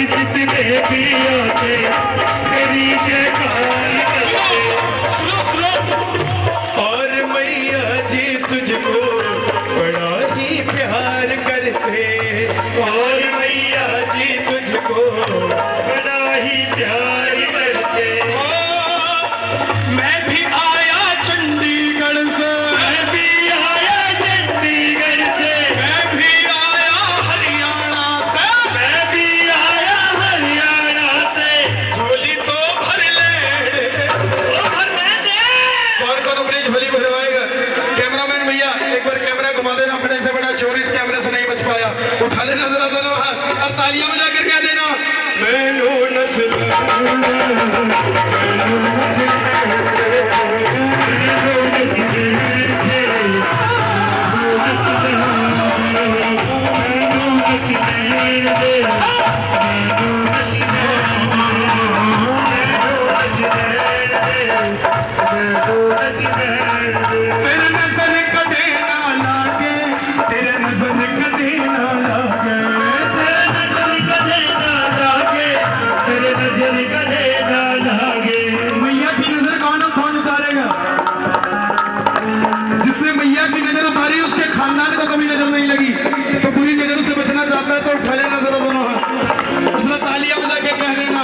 जितने भी आते तेरी जयकार और मैया जी तुझको बड़ा ही प्यार करते और मैया जी तुझको बड़ा ही प्यार करते। मैं भी आया चंडीगढ़ से मैं भी आया चंडीगढ़ से मैं भी आया हरियाणा से मैं भी आया हरियाणा से झोली तो भर ले कौन कौन अपनी झोली भरवाएगा? कैमरामैन भैया एक बार कैमरा घुमा देना, अपने से बड़ा चोर इस कैमरे से नहीं बच पाया, उठा लेना जरा दोनों हाथ और तालियां बजा कर कह देना मैनू तेरे नजर कदे ना लागे तेरे नजर कदे ना लागे तेरे नजर कदे ना लागे तेरे नजर कदे ना लागे। मैया की नजर कौन उतारेगा? जिसने मैया की नजर उतारी उसके खानदान को कभी नजर नहीं लगी, तो बुरी नजरों से बचना चाहता है तो उठा लेना जरा दोनों हाथ, उसने तालियां बजा के कह देना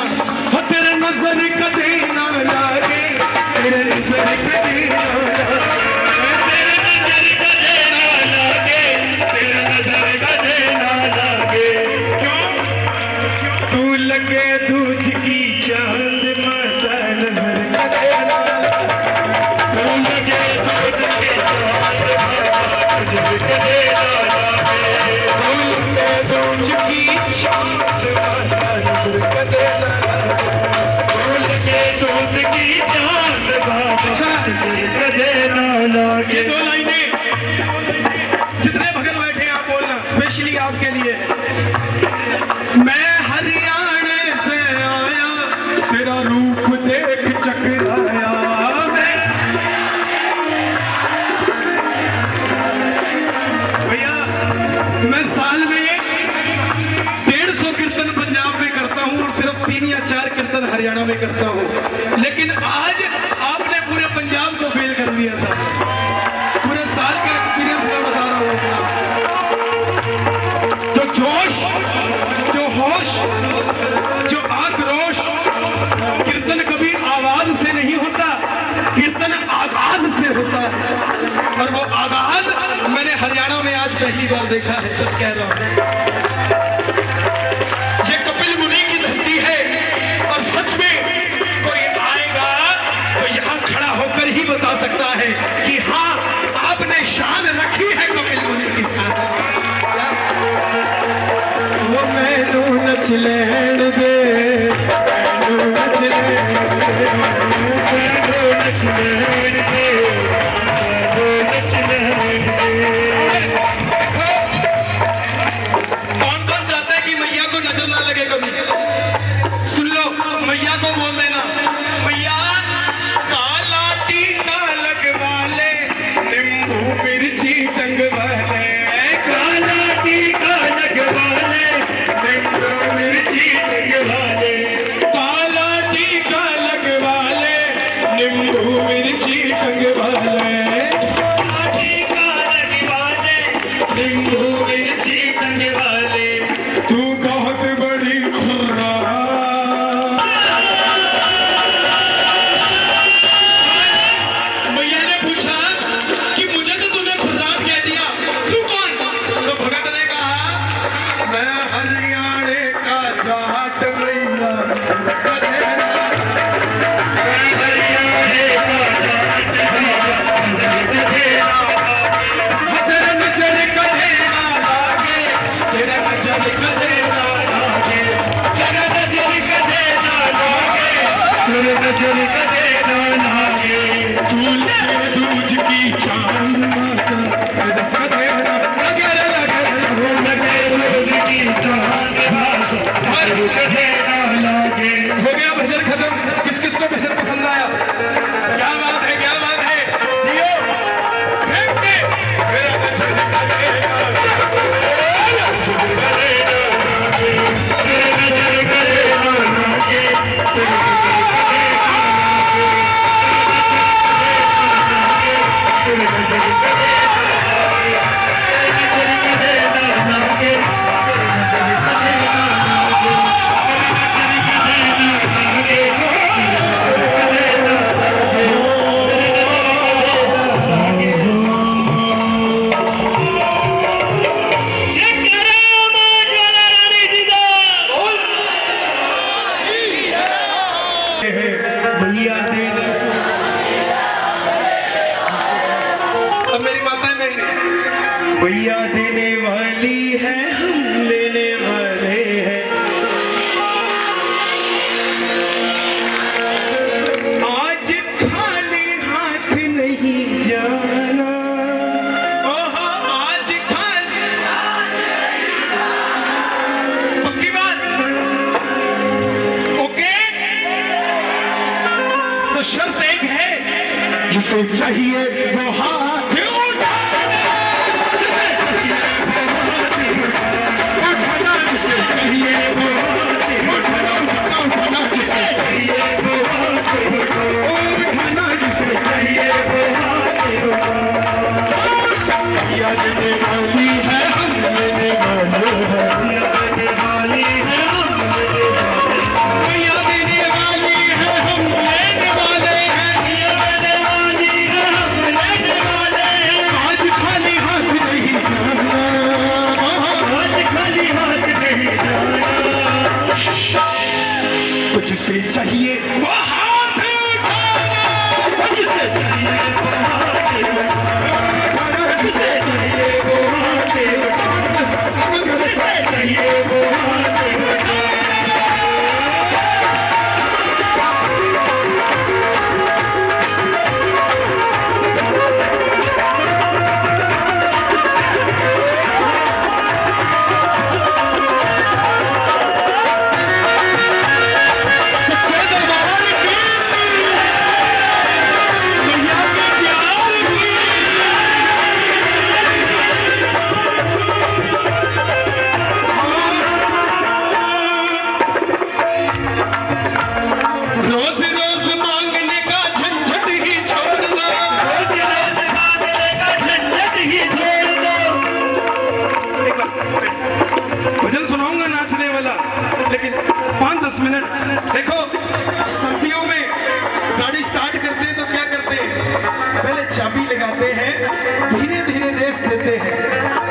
तेरे नजर कदे ना लागे तेरे नजर कदे ना लागे तेरे नजर कदे ना लागे। तू लगे दूध की चांद माता नजर कदे ना तू लगे दूध की चांद माता नजर कदे ना तू लगे दूध की चांद माता नजर कदे ना तू लगे दूध की चांद माता नजर कदे ना लागे। ये दो लाइनें जितने भगत बैठे हैं आप बोलना स्पेशली आपके लिए। मैं हरियाणा से आया तेरा रूप देख चकराया भैया मैं साल में 150 कीर्तन पंजाब में करता हूँ और सिर्फ 3 या 4 कीर्तन हरियाणा में करता हूँ, लेकिन आज आपने पूरे पंजाब को फेल कर दिया साहब। पूरे साल का एक्सपीरियंस मैं बता रहा हूँ अपना। जो जोश जो होश जो आक्रोश कीर्तन कभी आवाज से नहीं होता, कीर्तन आगाज से होता है और वो आगाज मैंने हरियाणा में आज पहली बार देखा है, सच कह रहा हूँ। ये कपिल मुनि की धरती है और सच में कोई आएगा तो यहाँ खड़ा होकर ही बता सकता है कि हाँ आपने शान रखी है कपिल मुनि की साथ। वो मैनू नच लैण दे मैनू नच लैण दे मैनू नच लैण दे मैनू नच लैण दे। कौन कौन चाहता है कि मैया को नजर ना लगे कभी? सुन लो, मैया को बोल देना मैया काला टीका लगवा ले नींबू मिर्ची टंगवा ले काला टीका लगवा ले नींबू मिर्ची टंगवा ले काला टीका लगवा ले नींबू मिर्ची टंगवा ले काला टीका लगवा ले नींबू मिर्ची टंगवा ले। तू बहुत बड़ी खुर्रा भैया देने वाली है, हम लेने वाले हैं। आज खाली हाथ नहीं जाना, ओहो आज खाली हाथ नहीं जाना। पक्की बात, ओके? तो शर्त एक है, जिसे चाहिए वो हाथ जिसे चाहिए वो हाथ उठाना, जिसे चाहिए वो हाथ उठाना, जिसे चाहिए वो हाथ उठाना, जिसे चाहिए वो हाथ उठाना। भजन सुनाऊंगा नाचने वाला, लेकिन 5-10 मिनट। देखो सर्दियों में गाड़ी स्टार्ट करते हैं तो क्या करते हैं, पहले चाबी लगाते हैं, धीरे धीरे रेस देते हैं।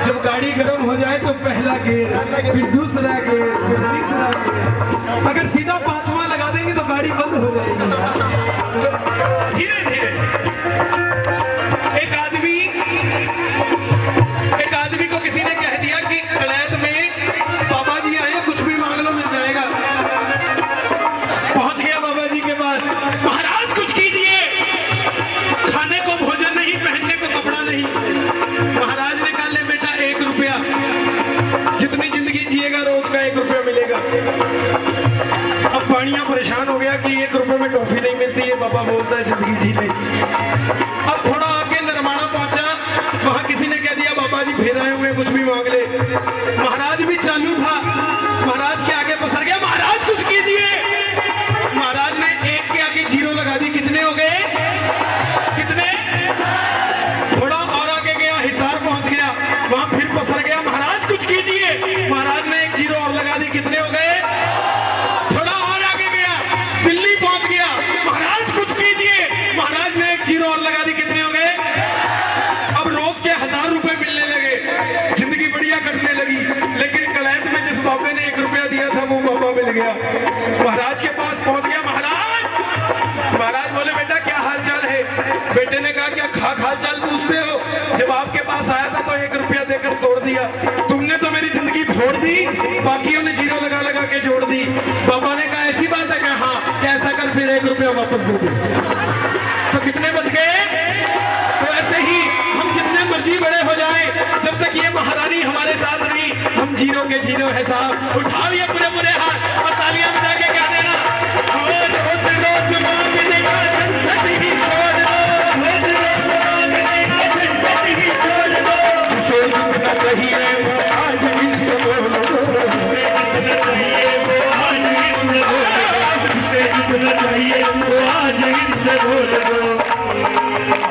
जब गाड़ी गर्म हो जाए तो पहला गियर, फिर दूसरा गियर, फिर तीसरा गियर। अगर सीधा 5वां लगा देंगे तो गाड़ी बंद हो जाएगी। तो धीरे धीरे एक आदमी को किसी ने कह दिया कि कलैत में बाबा जी आए, कुछ भी मांग लो मिल जाएगा। पहुंच गया बाबा जी के पास, महाराज कुछ कीजिए, खाने को भोजन नहीं, पहनने को कपड़ा नहीं। महाराज ने कहा ले बेटा 1 रुपया, जितनी जिंदगी जिएगा रोज का 1 रुपया मिलेगा। अब पानिया परेशान हो गया कि 1 रुपये में टॉफी नहीं मिलती है, बाबा बोलता है जिंदगी जी ले। अब थोड़ा आगे नरमाना पहुंचा, वहां किसी ने कह दिया बाबा जी फिर आए हुए, कुछ भी मांग ले। महाराज भी चालू था, महाराज के आगे पसर गया, महाराज कुछ कीजिए। महाराज ने 1 के आगे 0 लगा दी, कितने हो गए? कितने? थोड़ा और आगे गया, हिसार पहुंच गया, वहां फिर पसर गया, महाराज कुछ कीजिए। महाराज ने 1 0 और लगा दी, कितने हो गए? थोड़ा और आगे गया, दिल्ली पहुंच गया, महाराज कुछ कीजिए। महाराज ने 1 0 और लगा दी, कितने हो गए? अब रोज के 1000 रुपए मिलने लगे, जिंदगी बढ़िया कटने लगी। लेकिन कलैत में जिस बाबे ने 1 रुपया दिया था वो बाबा मिल गया। महाराज के पास पहुंच गया, महाराज बोले बेटा क्या हाल चाल है? बेटे ने कहा क्या खाक हाल चाल पूछते हो? जब आपके पास आया था तो 1 रुपया देकर तोड़ दिया, तुमने तो मेरी जिंदगी फोड़ दी, बाकियों ने 0 लगा लगा के जोड़ दी। बाबा ने कहा ऐसी बात है? क्या हाँ, कैसा कर फिर 1 रुपया वापस दे दो। तो कितने बच गए? तो ऐसे ही हम जितने मर्जी बड़े हो जाए, जब तक ये महारानी हमारे साथ नहीं, हम 0 के 0 है साहब। उठाओ ये पूरे पूरे हाथ और तालियां बजा के क्या देना, रोज मांगने का झंझट ही छोड़ दो, रोज मांगने का झंझट ही छोड़ दो। जिसे जितना चाहिए वो आज इनसे बोलो, जिसे जितना चाहिए वो आज इनसे बोलो, जिसे जितना चाहिए वो आज इनसे बोलो।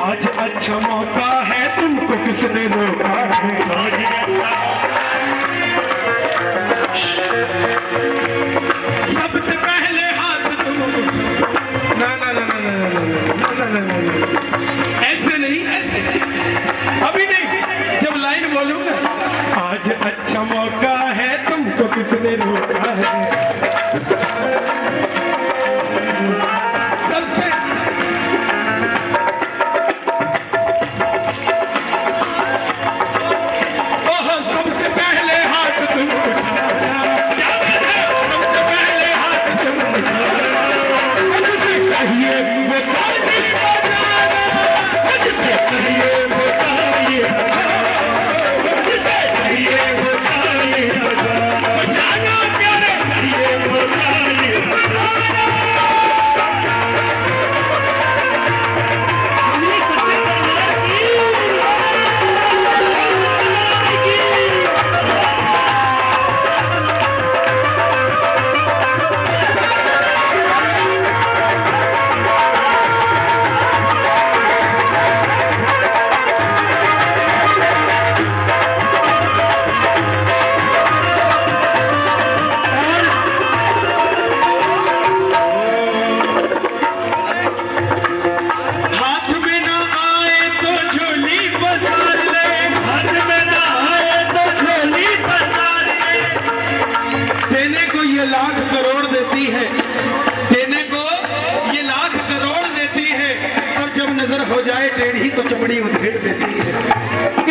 आज अच्छा मौका है, तुमको किसने रोका है? सबसे पहले हाथ तुम, ना ना ना ना ना ना ना ना, ऐसे नहीं, ऐसे अभी नहीं, जब लाइन बोलूंगा आज अच्छा मौका है, तुमको किसने रोका है? सबसे देती है, देने को ये लाख करोड़ देती है, और जब नजर हो जाए टेढ़ी तो चमड़ी उधेड़ देती है।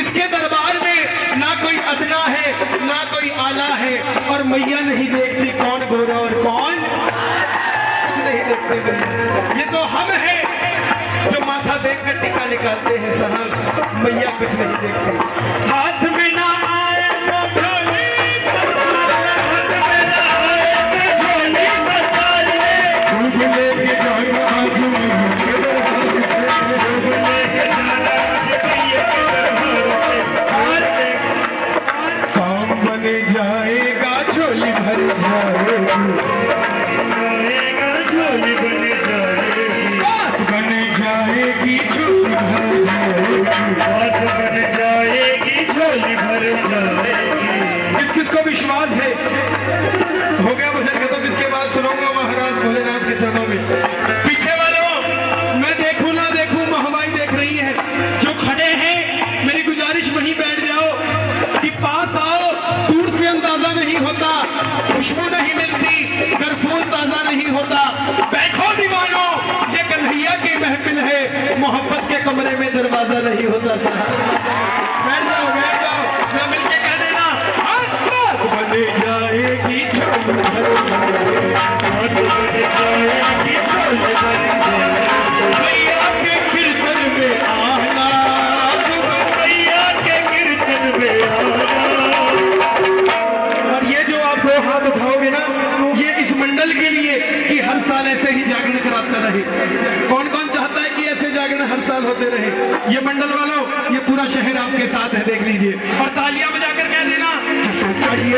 इसके दरबार में ना कोई अदना है ना कोई आला है, और मैया नहीं देखती कौन गोरा और कौन कुछ नहीं देखते। ये तो हम हैं जो माथा देख कर टिका निकालते हैं साहब, मैया कुछ नहीं देखती। हाथ में ना आए तो झोली पसार, हाथ में ना आए तो झोली पसार ले, दूध लेके जाना आज मैया के दरबार से, दूध लेके जाना आज मैया के दरबार से। काम बन जाएगा झोली भर जाएगी, झोली बन जाएगी, बात बन जाएगी झोली भर जाएगी, बात बन जाएगी, झोली भर जाएगी। किस किस को विश्वास है? हो गया भजन खत्म, इसके बाद सुनाऊंगा महाराज भोलेनाथ के चरणों में। पीछे वालों, मैं देखूं ना देखूं महवाई देख रही है, जो खड़े हैं मेरी गुजारिश वहीं बैठ जाओ, कि पास आओ, दूर से अंदाजा नहीं होता, खुशबू नहीं मिलती, गरफूल ताजा नहीं होता। बैठो दीवानो, ये कन्हैया की महफिल है, मोहब्बत के कमरे में दरवाजा नहीं होता साहब। बैठ जाओ ना, मिलके कह देना, बात बन जाएगी झोली भर जाएगी, बात बन जाएगी, झोली भर जाएगी। मैया के कीर्तन में आना, मैया के कीर्तन में आना। और ये जो आप दो हाथ उठाओगे ना, ये इस मंडल के लिए कि हर साल ऐसे ही जागरण कराता रहे। कौन कौन चाहता है कि ऐसे जागरण हर साल होते रहे? ये मंडल वालों, ये पूरा शहर आपके साथ है, देख लीजिए, और तालियां बजाकर कह देना जिसे चाहिए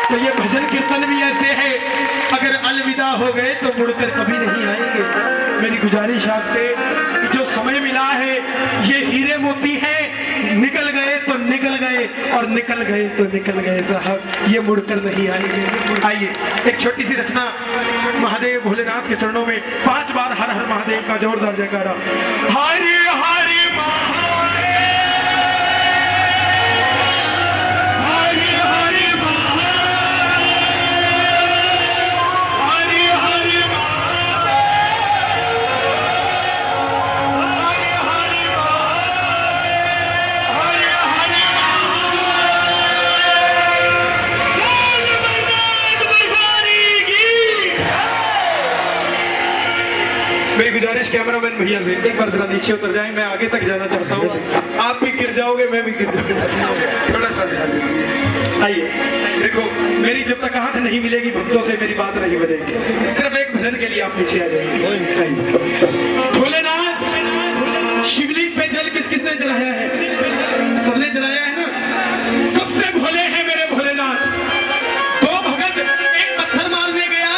तो ये भजन कीर्तन भी ऐसे है, अगर अलविदा हो गए तो मुड़कर कभी नहीं आएंगे। मेरी गुजारिश आपसे कि जो समय मिला है ये हीरे मोती है, निकल गए तो निकल गए और निकल गए तो निकल गए साहब, ये मुड़कर नहीं आएंगे। आइए एक छोटी सी रचना महादेव भोलेनाथ के चरणों में 5 बार हर हर महादेव का जोरदार जयकारा। हरि हरि मेरी गुजारिश कैमरामैन भैया से एक बार जरा नीचे उतर जाएं, मैं आगे तक जाना चाहता हूँ। आप भी गिर जाओगे, मैं भी गिर जाऊंगा, थोड़ा सा ध्यान दीजिए। आइए देखो, मेरी जब तक आंख नहीं मिलेगी भक्तों से मेरी बात नहीं बनेगी। सिर्फ एक भजन के लिए आप पीछे आ जाइए। भोलेनाथ शिवलिंग पे जल किस किसने चढ़ाया है? सबने चढ़ाया है ना। सबसे भोले हैं मेरे भोलेनाथ। दो भगत, एक पत्थर मारने गया,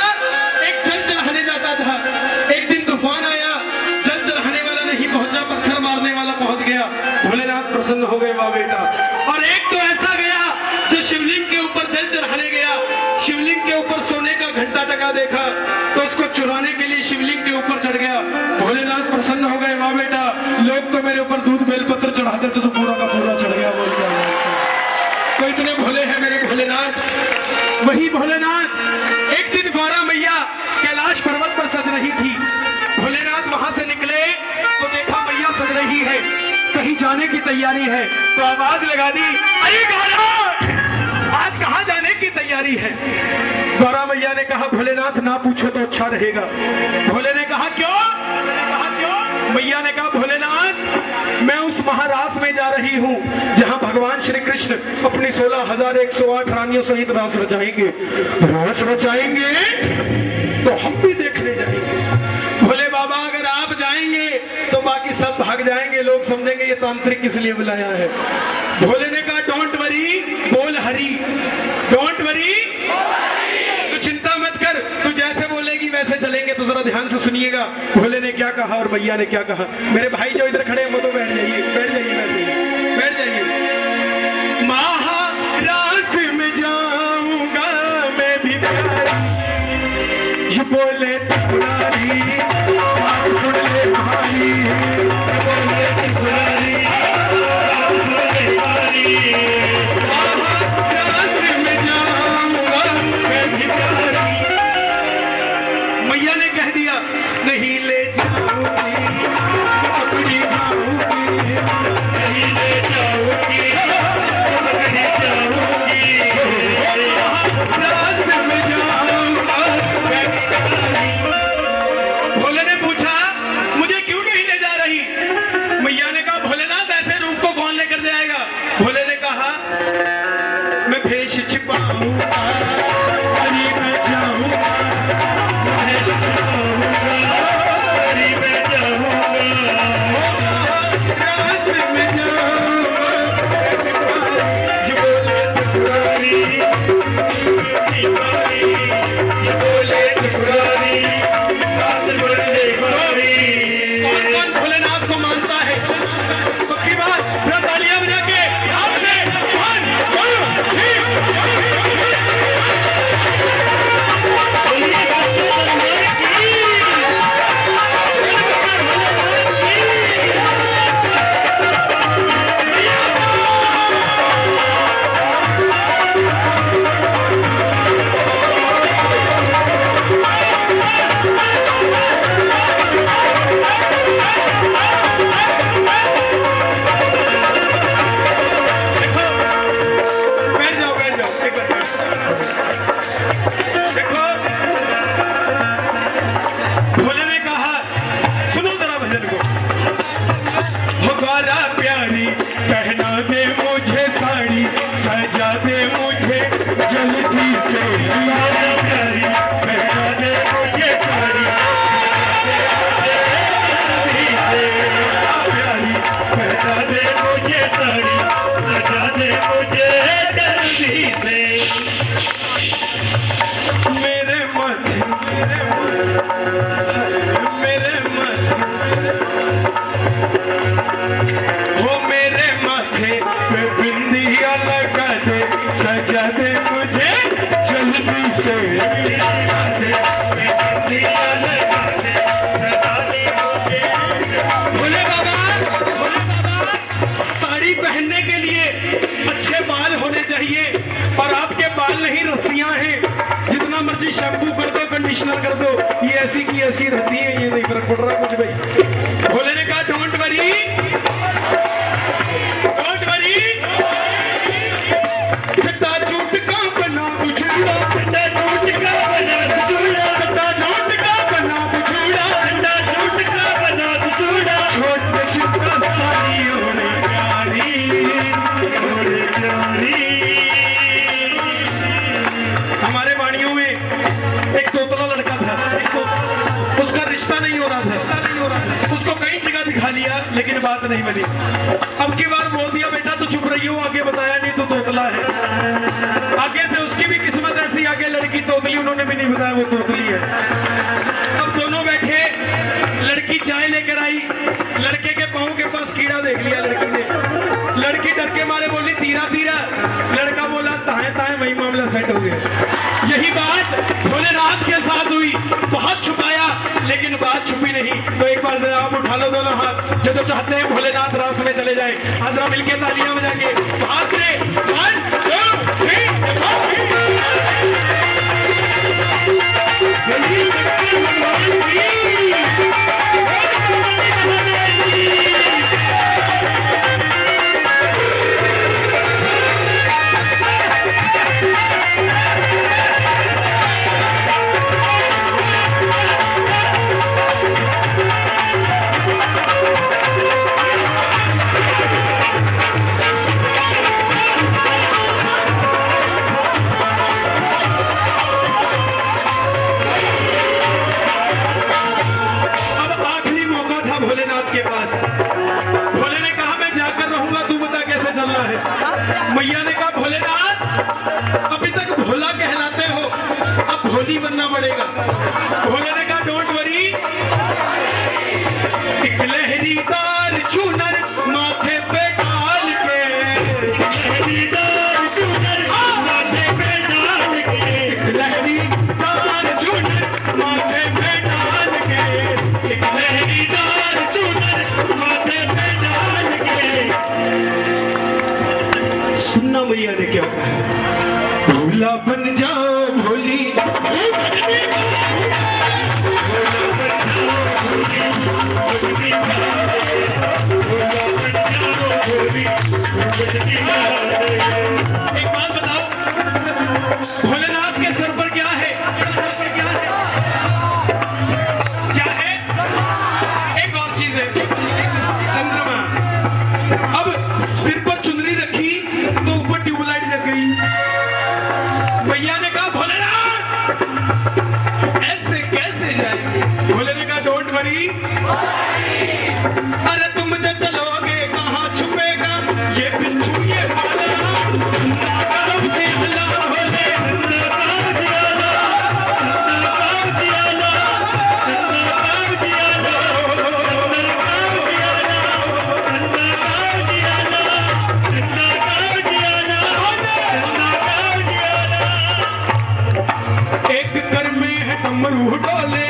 एक जल चढ़ाने जाता था। एक दिन तूफान आया, जल चढ़ाने वाला नहीं पहुंचा, पत्थर मारने वाला पहुंच गया। भोलेनाथ प्रसन्न हो गए, वाह बेटा। और एक तो ऐसा गया जो शिवलिंग के ऊपर जल चढ़ाने गया, शिवलिंग के ऊपर सोने का घंटा टका देखा तो उसको चुराने के लिए शिवलिंग के ऊपर चढ़ गया। भोलेनाथ प्रसन्न हो गए, वाह बेटा। लोग लोग तो मेरे ऊपर दूध बेलपत्र चढ़ाते थे तो पूरा का पूरा चढ़ गया बोल क्या तो इतने भोले हैं मेरे भोलेनाथ। वही भोलेनाथ एक दिन गौरा मैया कैलाश पर्वत पर सज रही थी। भोलेनाथ वहां से निकले तो देखा मैया सज रही है, कहीं जाने की तैयारी है, तो आवाज लगा दी, अरे गौरा आज कहां जाने की तैयारी है। गौरा मैया ने कहा भोलेनाथ ना पूछो तो अच्छा रहेगा। भोले ने कहा क्यों? मैया ने कहा भोलेनाथ मैं उस महारास में जा रही हूँ जहाँ भगवान श्री कृष्ण अपनी 16,108 रानियों सहित रास रचाएंगे। रास रचाएंगे तो हम भी देखने जाएंगे। भोले बाबा अगर आप जाएंगे तो बाकी सब भाग जाएंगे, लोग समझेंगे ये तांत्रिक किस लिए बुलाया है। भोले ने कहा डोंट वरी बोल हरी, डोंट वरी तू चिंता मत कर, तू जैसे बोलेगी वैसे चलेंगे। तो जरा ध्यान से सुनिएगा भोले ने क्या कहा और मैया ने क्या कहा। मेरे भाई जो इधर खड़े हैं वो तो बैठ जाइए, बैठ जाइए, बैठ जाइए, बैठ जाइए। महारास में जाऊंगा मैं भी ये बोले त्रिपुरारी बात सुन ले भाई, बोले त्रिपुरारी बात सुन ले भाई। महारास में जाऊंगा मैं भी मैया ने कह दिया नहीं ले जाऊंगी अपनी जाऊंगी, नहीं ले जाऊंगी अपनी जाऊंगी। रास में जाऊंगा मैं भोले ने पूछा मुझे क्यों नहीं ले जा रही। मैया ने कहा भोलेनाथ ऐसे रूप को कौन लेकर जाएगा। भोले ने कहा मैं भेष छिपाऊंगा मैं जाऊंगा, भोलेनाथ को मानता है पक्की बात। तालियां बजा के शैम्पू कर दो कंडीशनर कर दो ये ऐसी की ऐसी रहती है, ये नहीं फर्क पड़ रहा कुछ भाई। भोले ने कहा डोंट वरी, डोंट वरी। चट्टा झूठ का बना बुझूड़ा, चट्टा झूठ का बना बुझूड़ा, चट्टा झूठ का बना बुझूड़ा, चट्टा झूठ का बना बुझूड़ा। छोटे छिपा सारी ओरे प्यारी, ओरे प्यारी। हमारे वाणियों में एक तोतला लड़का था, उसका रिश्ता नहीं हो रहा था, उसको कई जगह दिखा लिया लेकिन बात नहीं बनी। अब की बार बोल दिया बेटा तो चुप रही हो, आगे बताया नहीं तो तोतला है। आगे से उसकी भी किस्मत ऐसी, आगे लड़की तोतली, उन्होंने भी नहीं बताया वो तोतली है। अब दोनों बैठे, लड़की चाय लेकर आई, लड़के के पाँव के पास कीड़ा देख लिया लड़की ने। लड़की डर के मारे बोली तीरा तीरा, लड़का बोला ताए ताए, वही मामला सेट हो गया। यही बात भोलेनाथ के साथ हुई, बहुत छुपाया लेकिन बात छुपी नहीं। तो एक बार जरा आप उठा उठा लो दोनों हाथ, जो चाहते हैं भोलेनाथ रास में चले जाए। हाजरा मिलके तालियां बजा के हाथ से 1 2 3 भोलेनाथ के पास। भोले ने कहा मैं जाकर रहूंगा, तू बता कैसे चलना है। मैया ने कहा भोलेनाथ अभी तक भोला कहलाते हो, अब भोली बनना पड़ेगा। भोले ने कहा डोंट वरी, एक लहरीदार चूनर माथे पे डाल के, लहरीदार चूनर माथे पे डाल के, लहरीदार चूनर माथे पे डाल के, एक लहरीदार चूनर माथे पे डाल के। सुनना मैया ने क्या कहा, भोला बन जाओ भोली, एक बात बताओ, भोलेनाथ के सर पर क्या है? क्या है? एक और चीज है, चंद्रमा। अब सिर पर चुनरी रखी तो ऊपर ट्यूबलाइट जग गई। भैया ने कहा भोलेनाथ ऐसे कैसे जाएंगे? भोले ने कहा डोंट वरी, अरे तुम जो चलोगे कहाँ छुपेगा ये बिच्छू ये भाला, नागाव जियाला भोले, नागाव जियाला, नागाव जियाला, नागाव जियाला, नागाव जियाला, नागाव जियाला, नागाव जियाला, नागाव जियाला। एक कर में है डमरू डोले,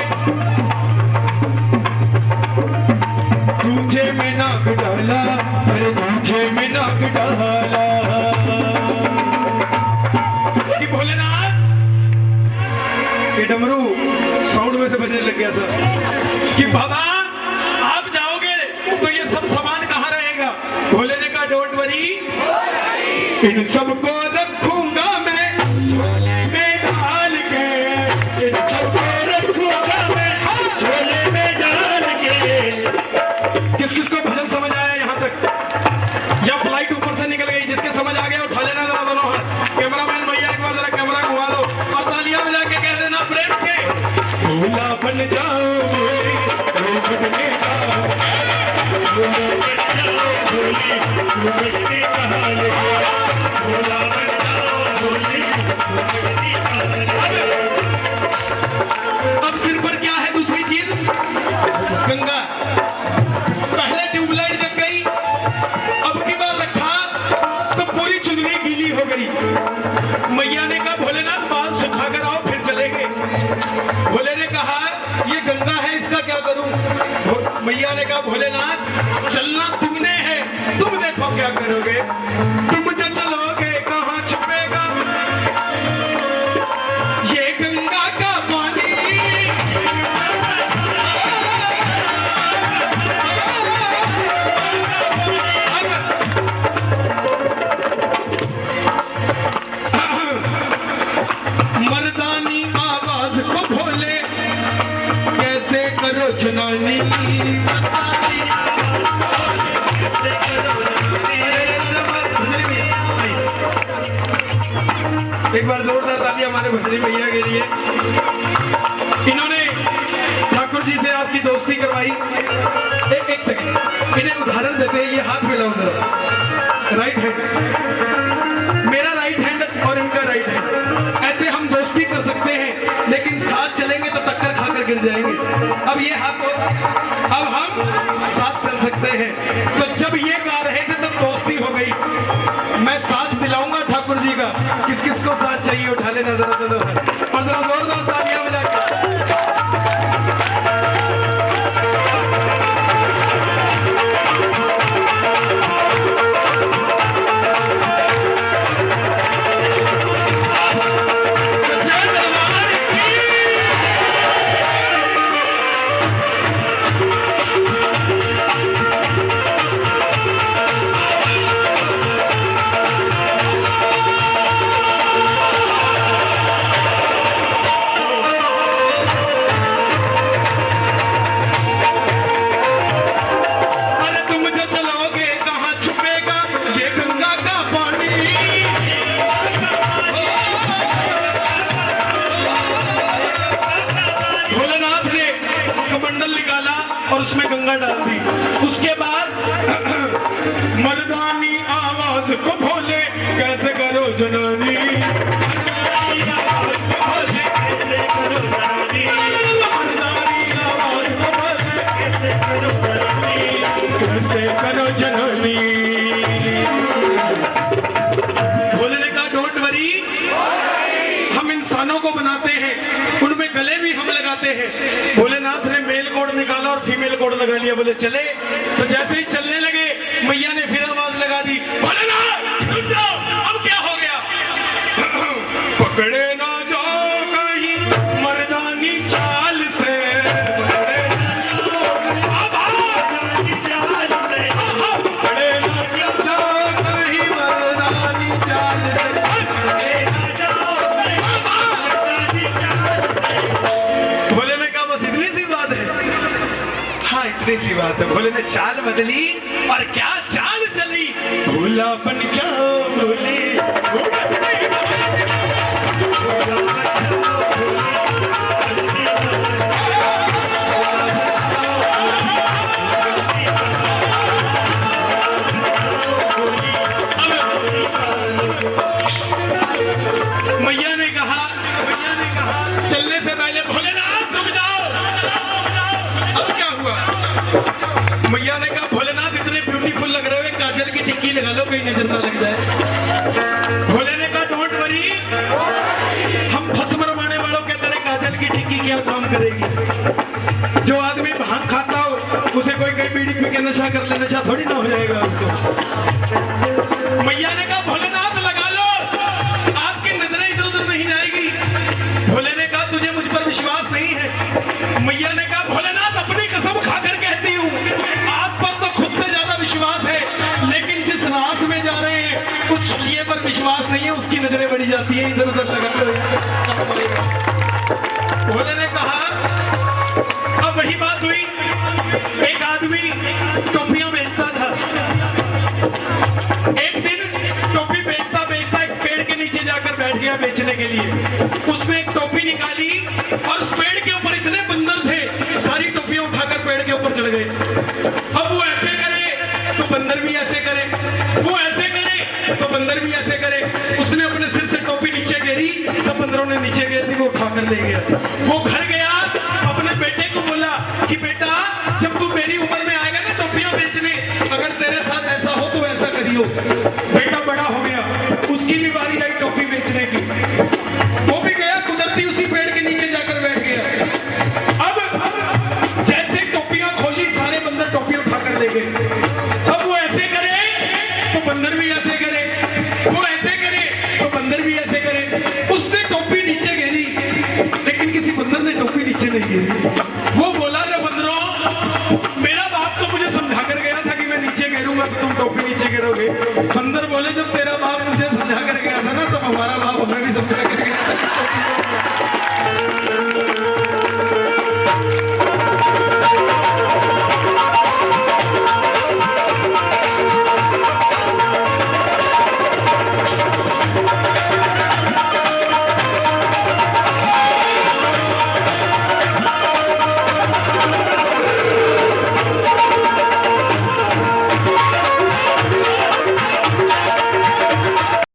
तुझे में नाक डाला, अरे तुझे में नाक डाला। कि भोलेनाथ ये डमरू साउंड में से बजने लग गया सर, कि बाबा आप जाओगे तो ये सब सामान कहाँ रहेगा? भोले ने कहा डोंट वरी, इन सबको रखूंगा मैं झोले में डाल के, इन सबको रखूंगा मैं झोले में डाल के। किस किस को भजन समझ आया यहाँ तक, या फ्लाइट ऊपर से निकल गई? जिसके समझ आ गया उठा लेना जरा दोनों हाथ। कैमरामैन भैया एक बार जरा कैमरा घुमा दो और तालियां बजा के कह देना प्रेम से, भोला बन जाओ भोली, भोले का भोला बन जाओ भोली, भोले का भोला बन जाओ भोली, भोले का। अब सिर पर क्या है दूसरी चीज? गंगा। पहले ट्यूबलाइट जग गई, अब की बार रखा तो पूरी चुनरी गीली हो गई। मैया ने कहा भोलेनाथ बाल सुखा कर आओ फिर चलेंगे। भोले ने कहा ये गंगा है, इसका क्या करूं? मैया ने कहा भोलेनाथ चलना तुमने है, तुम देखो क्या करोगे। तुम जो चलोगे कहाँ छुपेगा ये गंगा का पानी, मर्दानी आवाज को भोले कैसे करो जनानी। एक बार जोरदार ताली हमारे भजनी भैया के लिए। इन्होंने ठाकुर जी से आपकी दोस्ती करवाई। एक सेकंड, इन्हें उदाहरण देते हैं। ये हाथ मिलाओ जरा, राइट हैंड, मेरा राइट हैंड और इनका राइट हैंड। ऐसे हम दोस्ती कर सकते हैं, लेकिन साथ चलेंगे तो टक्कर खाकर गिर जाएंगे। अब ये हाथ, अब हम साथ चल सकते हैं। तो जब ये गा रहे थे तब दोस्ती हो गई। मैं साथ दिलाऊंगा ठाकुर जी का। किस किस को साथ चाहिए उठा लेना जरा और जरा जोरदार तालियां बजा के। गंगा डाल दी। उसके बाद मर्दानी आवाज को भोले कैसे करो जनानी, मर्दानी आवाज को भोले कैसे करो जनानी, मर्दानी आवाज को भोले कैसे करो जनानी, कैसे करो जनानी। भोले ने कहा डोंट वरी, हम इंसानों को बनाते हैं, उनमें गले भी हम लगाते हैं। भोलेनाथ ने मेल कोड निकाला और फीमेल कोड लगा लिया। बोले चले, तो जैसे ही चलने लगे मैया ने फिर आवाज लगा दी, भोलेनाथ रुक जाओ, अब क्या हो गया? पकड़े ना जाओ कहीं मर्दानी चाल से, पकड़े ना जाओ मर्दानी चाल से, पकड़े ना जाओ कहीं मर्दानी चाल से, पकड़े ना जाओ मर्दानी चाल से। भोले ने कहा बस इतनी सी बात है? हाँ इतनी सी बात है। भोले ने चाल बदली और क्या चाल चली। भूला बन जाओ भोले, भूला बन मैया ने कहा चलने से पहले भोलेनाथ रुक जाओ। अब क्या हुआ? मैया ने कहा भोलेनाथ इतने ब्यूटीफुल लग रहे हो, काजल की टिक्की लगा लो कहीं नजर ना लग जाए। भोले ने कहा डोंट वरी, हम भस्म रमाने वालों के तरह काजल की टिक्की क्या काम करेगी? जो आदमी भांग खाता हो उसे कोई कहीं बीड़ी पी के नशा कर ले, नशा थोड़ी ना हो जाएगा उसको। मैया ने कहा भोलेनाथ लगा लो, आपकी नजरें इधर उधर नहीं जाएगी। भोले ने कहा तुझे मुझ पर विश्वास नहीं है। मैया ने कहा भोलेनाथ अपनी कसम खाकर कहती हूँ आप पर तो खुद से ज्यादा विश्वास है, लेकिन जिस रास में जा रहे हैं उस छलिए पर विश्वास नहीं है, उसकी नजरें बढ़ी जाती है, इधर उधर लगा लो। भोले ने कहा अब वही बात हुई, एक आदमी टोपियां बेचता था। एक दिन टोपी बेचता बेचता एक पेड़ के नीचे जाकर बैठ गया बेचने के लिए। उसने एक टोपी निकाली और उस पेड़ के ऊपर इतने बंदर थे, सारी टोपियां उठाकर पेड़ के ऊपर चढ़ गए। अब वो ऐसे करे तो बंदर भी ऐसे करे, वो ऐसे करे तो बंदर भी ऐसे करे। उसने अपने सिर से टोपी नीचे गिरी, सब बंदरों ने नीचे गिर दी, वो उठाकर ले गया। वो घर गया, अपने बेटे को बोला कि बेटा जब तू मेरी उम्र में आएगा ना टोपियां बेचने, अगर तेरे साथ ऐसा हो तो ऐसा करियो। बेटा बड़ा हो गया, उसकी भी बारी आई टोपी बेचने की। वो भी गया, कुदरती उसी पेड़ के नीचे जाकर बैठ गया। अब जैसे टोपियां खोली सारे बंदर टोपी उठाकर ले गए। अब वो ऐसे करे तो बंदर भी ऐसे करे, वो ऐसे करे तो बंदर भी ऐसे करे। उसने टोपी नीचे गिरी, लेकिन किसी बंदर ने टोपी नीचे नहीं गिरी। वो बोला रे बंदरों, मेरा बाप तो मुझे समझा कर गया था कि मैं नीचे गिरूंगा तो तुम टोपी नीचे गिरोगे। बंदर बोले जब तेरा बाप मुझे समझा कर गया था ना, तब हमारा बाप हमें भी समझा कर